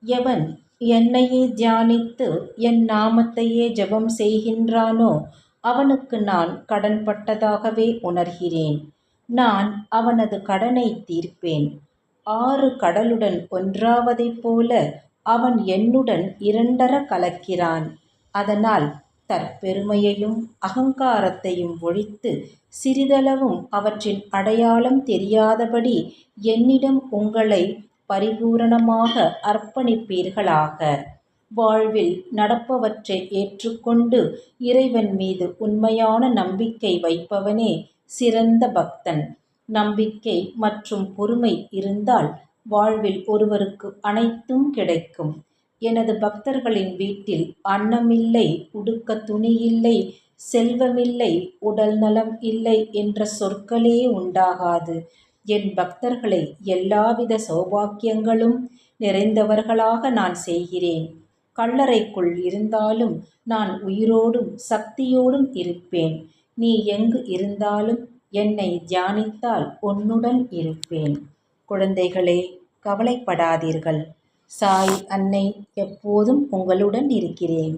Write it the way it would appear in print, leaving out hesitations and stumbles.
எவன் என்னையே தியானித்து என் நாமத்தையே ஜெபம் செய்கின்றானோ அவனுக்கு நான் கடன்பட்டதாகவே உணர்கிறேன். நான் அவனது கடனை தீர்ப்பேன். 6 கடலுடன் ஒன்றாவதைப் போல அவன் என்னுடன் இரண்டர கலக்கிறான். அதனால் தற்பெருமையையும் அகங்காரத்தையும் ஒழித்து சிறிதளவும் அவற்றின் அடையாளம் தெரியாதபடி என்னிடம் உங்களை பரிபூரணமாக அர்ப்பணிப்பீர்களாக. வாழ்வில் நடப்பவற்றை ஏற்றுக்கொண்டு இறைவன் மீது உண்மையான நம்பிக்கை வைப்பவனே சிறந்த பக்தன். நம்பிக்கை மற்றும் பொறுமை இருந்தால் வாழ்வில் ஒருவருக்கு அனைத்தும் கிடைக்கும். எனது பக்தர்களின் வீட்டில் அன்னமில்லை, உடுக்க துணியில்லை, செல்வமில்லை, உடல் நலம் இல்லை என்ற சொற்களே உண்டாகாது. என் பக்தர்களை எல்லாவித சௌபாக்கியங்களும் நிறைந்தவர்களாக நான் செய்கிறேன். கல்லறைக்குள் இருந்தாலும் நான் உயிரோடும் சக்தியோடும் இருப்பேன். நீ எங்கு இருந்தாலும் என்னை தியானித்தால் உன்னுடன் இருப்பேன். குழந்தைகளே, கவலைப்படாதீர்கள். சாய் அன்னை எப்போதும் உங்களுடன் இருக்கிறேன்.